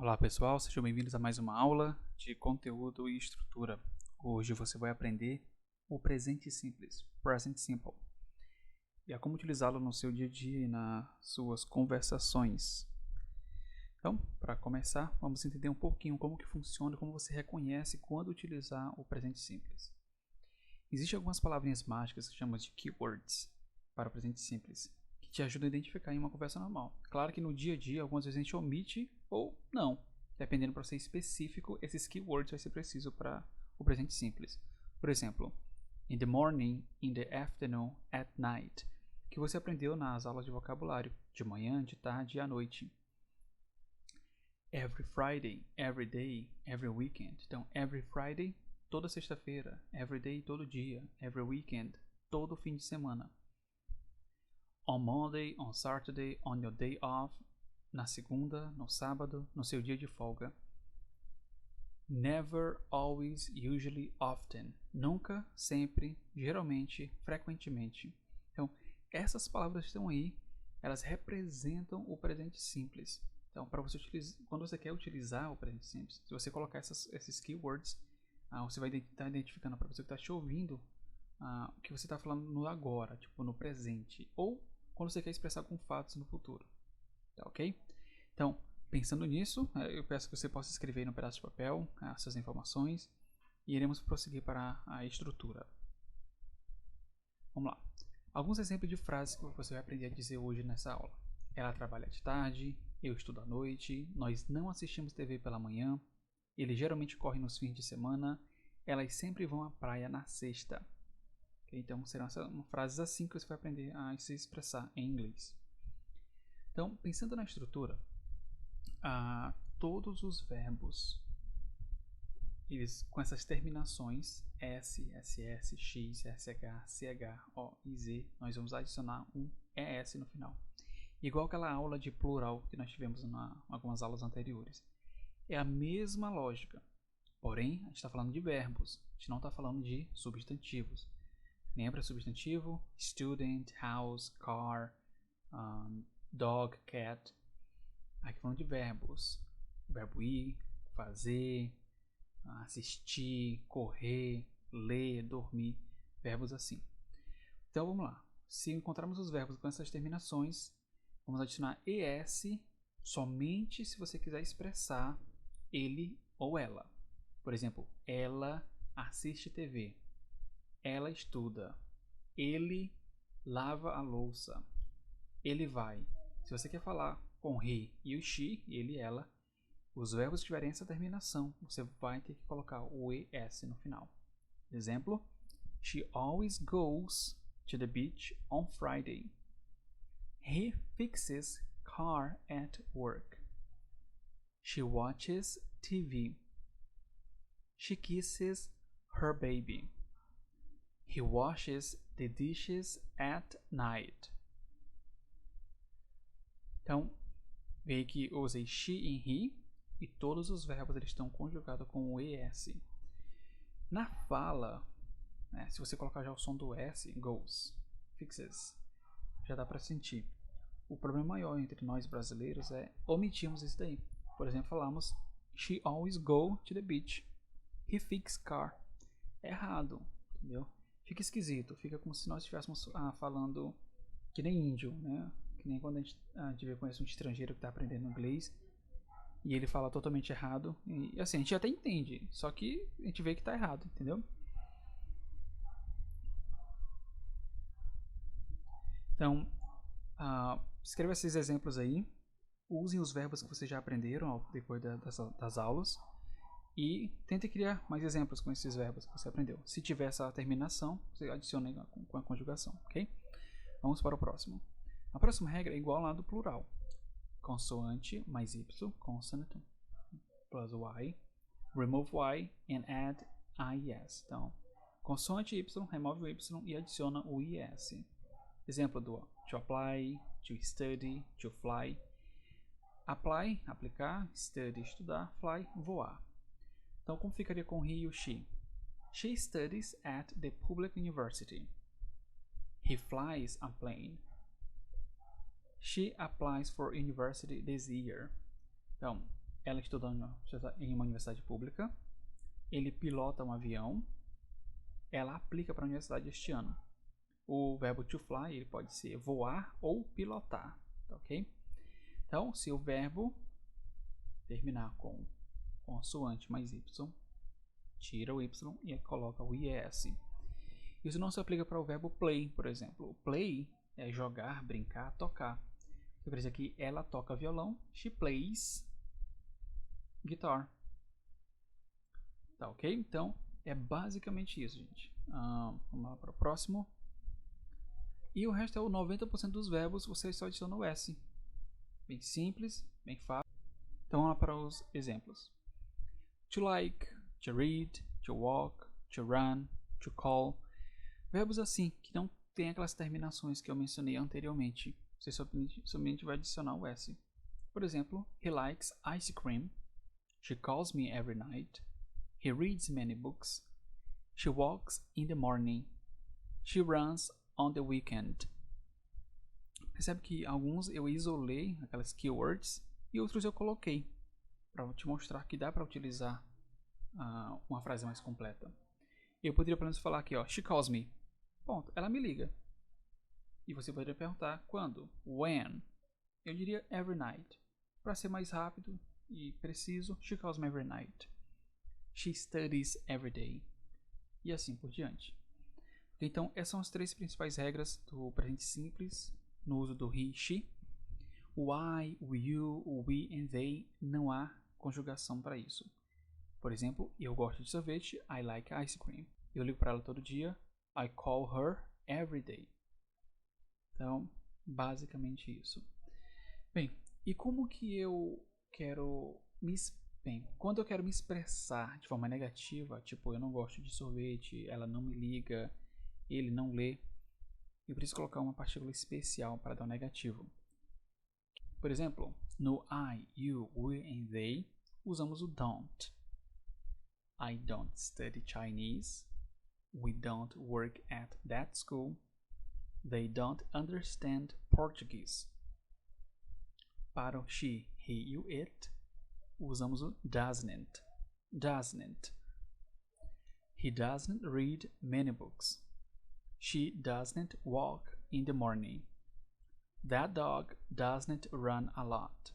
Olá pessoal, sejam bem-vindos a mais uma aula de conteúdo e estrutura. Hoje você vai aprender o presente simples, Present Simple, e a como utilizá-lo no seu dia a dia e nas suas conversações. Então, para começar, vamos entender um pouquinho como que funciona e como você reconhece quando utilizar o presente simples. Existem algumas palavrinhas mágicas que chamamos de keywords para o presente simples, que te ajudam a identificar em uma conversa normal. Claro que no dia a dia, algumas vezes a gente omite ou não. Dependendo para ser específico, esses keywords vai ser preciso para o presente simples. Por exemplo, in the morning, in the afternoon, at night, que você aprendeu nas aulas de vocabulário, de manhã, de tarde e à noite. Every Friday, every day, every weekend. Então, every Friday, toda sexta-feira. Every day, todo dia. Every weekend, todo fim de semana. On Monday, on Saturday, on your day off. Na segunda, no sábado, no seu dia de folga. Never, always, usually, often. Nunca, sempre, geralmente, frequentemente. Então, essas palavras que estão aí, elas representam o presente simples. Então, para você utilizar, quando você quer utilizar o presente simples, se você colocar esses keywords, você vai estar identificando para você que está te ouvindo o que você está falando no agora, tipo no presente, ou quando você quer expressar com fatos no futuro. Tá ok? Então, pensando nisso, eu peço que você possa escrever no pedaço de papel essas informações e iremos prosseguir para a estrutura. Vamos lá. Alguns exemplos de frases que você vai aprender a dizer hoje nessa aula. Ela trabalha de tarde, eu estudo à noite, nós não assistimos TV pela manhã, ele geralmente corre nos fins de semana, elas sempre vão à praia na sexta. Okay? Então, serão frases assim que você vai aprender a se expressar em inglês. Então, pensando na estrutura, todos os verbos eles, com essas terminações S, SS, X, SH, CH, O e Z, nós vamos adicionar um ES no final. Igual aquela aula de plural que nós tivemos em algumas aulas anteriores. É a mesma lógica, porém a gente está falando de verbos, a gente não está falando de substantivos. Lembra substantivo? Student, house, car, dog, cat. Aqui falando de verbos. Verbo ir, fazer, assistir, correr, ler, dormir. Verbos assim. Então vamos lá. Se encontrarmos os verbos com essas terminações, vamos adicionar ES somente se você quiser expressar ele ou ela. Por exemplo, ela assiste TV. Ela estuda. Ele lava a louça. Ele vai. Se você quer falar com he e o she, ele e ela, os verbos que tiverem essa terminação, você vai ter que colocar o ES no final. Exemplo: She always goes to the beach on Friday. He fixes car at work. She watches TV. She kisses her baby. He washes the dishes at night. Então, veio que eu usei she e he e todos os verbos eles estão conjugados com o ES. Na fala, se você colocar já o som do S, goes, fixes, já dá para sentir. O problema maior entre nós brasileiros é omitirmos isso daí. Por exemplo, falamos she always go to the beach. He fixes car. É errado, entendeu? Fica esquisito, fica como se nós estivéssemos falando que nem índio, né? Que nem quando a gente conhece um estrangeiro que está aprendendo inglês e ele fala totalmente errado. E assim, a gente até entende, só que a gente vê que está errado, entendeu? Então, escreva esses exemplos aí. Usem os verbos que vocês já aprenderam depois das aulas. E tente criar mais exemplos com esses verbos que você aprendeu. Se tiver essa terminação, você adiciona com a conjugação, ok? Vamos para o próximo. A próxima regra é igual lá do plural. Consoante mais y, consonant plus y, remove y and add ies. Então, consoante y, remove o y e adiciona o ies. Exemplo do to apply, to study, to fly. Apply, aplicar, study, estudar, fly, voar. Então, como ficaria com he e o she? She studies at the public university. He flies a plane. She applies for university this year. Então, ela estuda em uma universidade pública, ele pilota um avião, ela aplica para a universidade este ano. O verbo to fly ele pode ser voar ou pilotar, tá ok? Então, se o verbo terminar com consoante mais y, tira o y e coloca o IES. Isso não se aplica para o verbo play, por exemplo. O play é jogar, brincar, tocar. Eu quero dizer que ela toca violão, she plays guitar. Tá ok? Então, é basicamente isso, gente. Vamos lá para o próximo. E o resto é o 90% dos verbos, você só adiciona o S. Bem simples, bem fácil. Então vamos lá para os exemplos. To like, to read, to walk, to run, to call. Verbos assim, que não tem aquelas terminações que eu mencionei anteriormente. Você somente vai adicionar o S. Por exemplo, he likes ice cream. She calls me every night. He reads many books. She walks in the morning. She runs on the weekend. Percebe que alguns eu isolei, aquelas keywords, e outros eu coloquei, para te mostrar que dá para utilizar uma frase mais completa. Eu poderia pelo menos falar aqui, ó, she calls me. Ponto, ela me liga. E você poderia perguntar quando? When? Eu diria every night. Para ser mais rápido e preciso, she calls me every night. She studies every day. E assim por diante. Então, essas são as três principais regras do presente simples no uso do he, she. O I, o you, o we and they não há conjugação para isso. Por exemplo, eu gosto de sorvete, I like ice cream. Eu ligo para ela todo dia, I call her every day. Então, basicamente isso. Bem, e como que eu quero quando eu quero me expressar de forma negativa, tipo, eu não gosto de sorvete, ela não me liga, ele não lê, eu preciso colocar uma partícula especial para dar um negativo. Por exemplo, no I, you, we and they, usamos o don't. I don't study Chinese. We don't work at that school. They don't understand Portuguese. Para o she, he, you, it, usamos o doesn't. Doesn't. He doesn't read many books. She doesn't walk in the morning. That dog doesn't run a lot.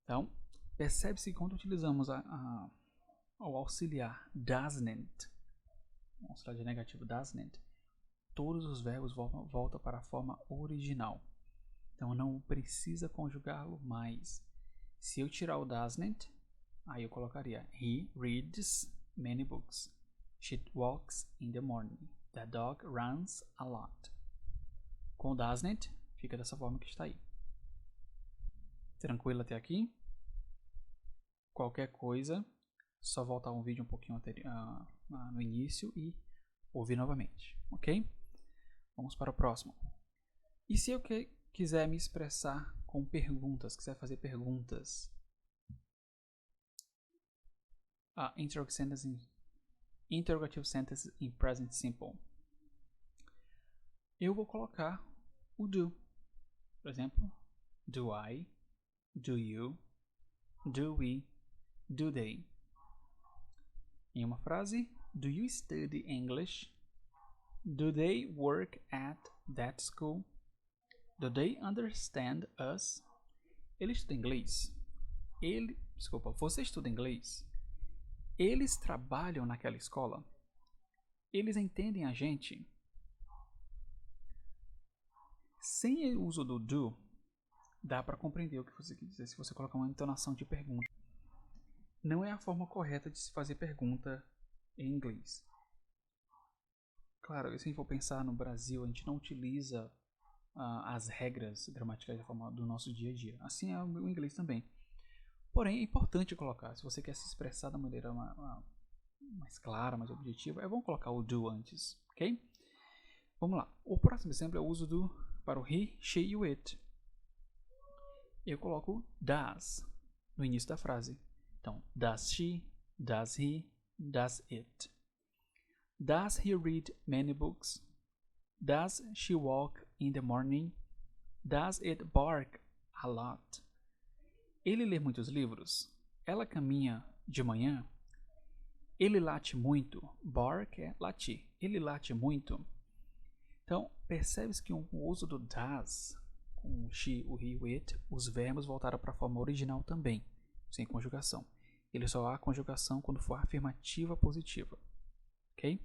Então, percebe-se que quando utilizamos o auxiliar doesn't, o auxiliar de negativo doesn't, todos os verbos voltam para a forma original. Então não precisa conjugá-lo mais. Se eu tirar o doesn't, aí eu colocaria he reads many books. She walks in the morning. The dog runs a lot. Com o doesn't, fica dessa forma que está aí. Tranquilo até aqui? Qualquer coisa, só voltar um vídeo um pouquinho no início e ouvir novamente, ok? Vamos para o próximo. E se eu quiser me expressar com perguntas, quiser fazer perguntas? Interrogative sentence in present simple. Eu vou colocar o do. Por exemplo, do I, do you, do we, do they. Em uma frase, do you study English? Do they work at that school? Do they understand us? Ele estuda inglês? Você estuda inglês? Eles trabalham naquela escola? Eles entendem a gente? Sem o uso do do, dá para compreender o que você quer dizer se você colocar uma entonação de pergunta. Não é a forma correta de se fazer pergunta em inglês. Claro, se a gente for pensar no Brasil, a gente não utiliza as regras gramaticais do nosso dia a dia. Assim é o inglês também. Porém, é importante colocar. Se você quer se expressar da maneira mais clara, mais objetiva, é bom colocar o do antes, ok? Vamos lá. O próximo exemplo é o uso do para o he, she e o it. Eu coloco does no início da frase. Então, does she, does he, does it. Does he read many books? Does she walk in the morning? Does it bark a lot? Ele lê muitos livros. Ela caminha de manhã. Ele late muito. Bark é latir. Ele late muito. Então, percebe-se que o uso do does, com o she, o he, o it, os verbos voltaram para a forma original também, sem conjugação. Ele só há conjugação quando for afirmativa positiva. Ok?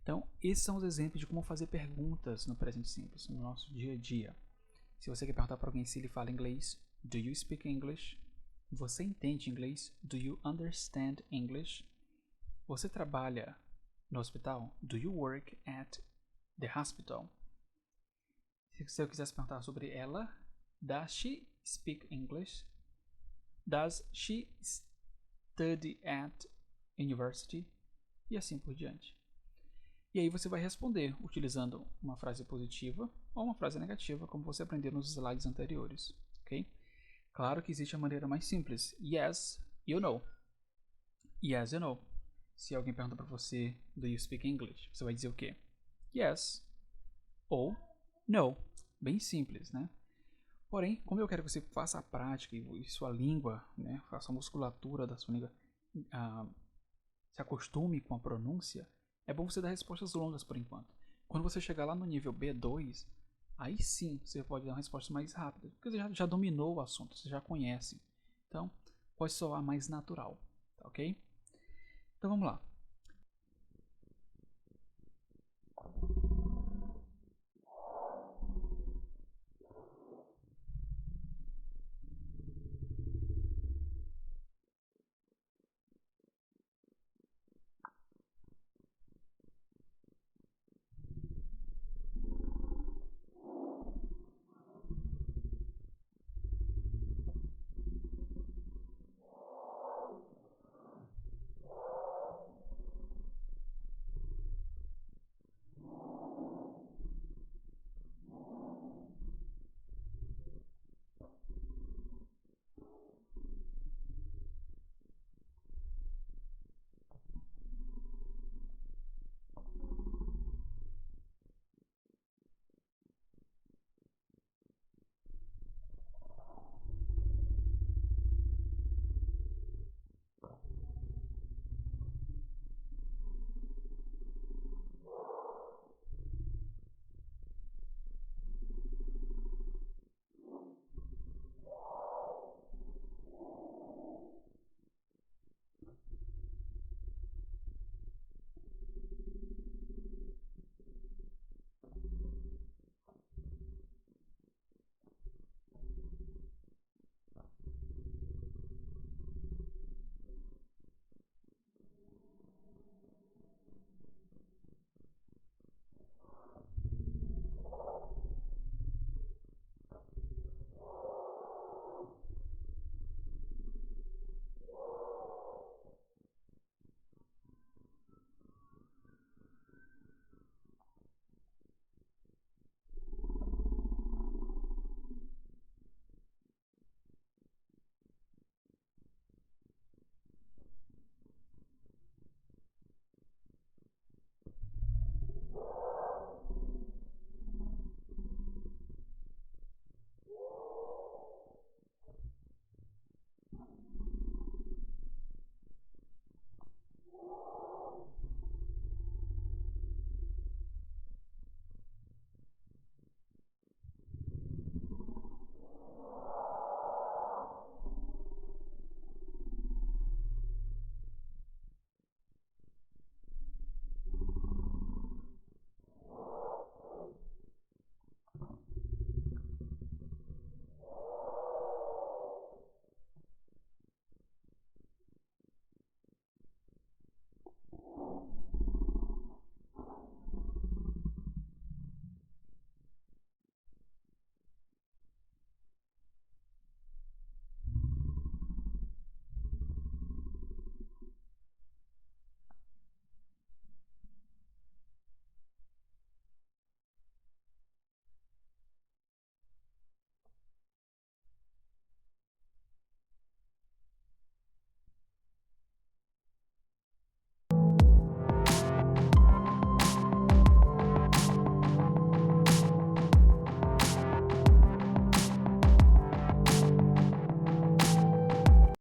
Então, esses são os exemplos de como fazer perguntas no presente simples, no nosso dia a dia. Se você quer perguntar para alguém se ele fala inglês, do you speak English? Você entende inglês? Do you understand English? Você trabalha no hospital? Do you work at the hospital? Se eu quisesse perguntar sobre ela, does she speak English? Does she study at university? E assim por diante. E aí você vai responder utilizando uma frase positiva ou uma frase negativa, como você aprendeu nos slides anteriores, ok? Claro que existe a maneira mais simples. Yes, you know. Yes, you know. Se alguém pergunta para você, do you speak English? Você vai dizer o quê? Yes ou no. Bem simples, né? Porém, como eu quero que você faça a prática e sua língua, né, faça a musculatura da sua língua, se acostume com a pronúncia, é bom você dar respostas longas por enquanto. Quando você chegar lá no nível B2, aí sim você pode dar uma resposta mais rápida, porque você já dominou o assunto, você já conhece. Então, pode soar mais natural, tá ok? Então vamos lá.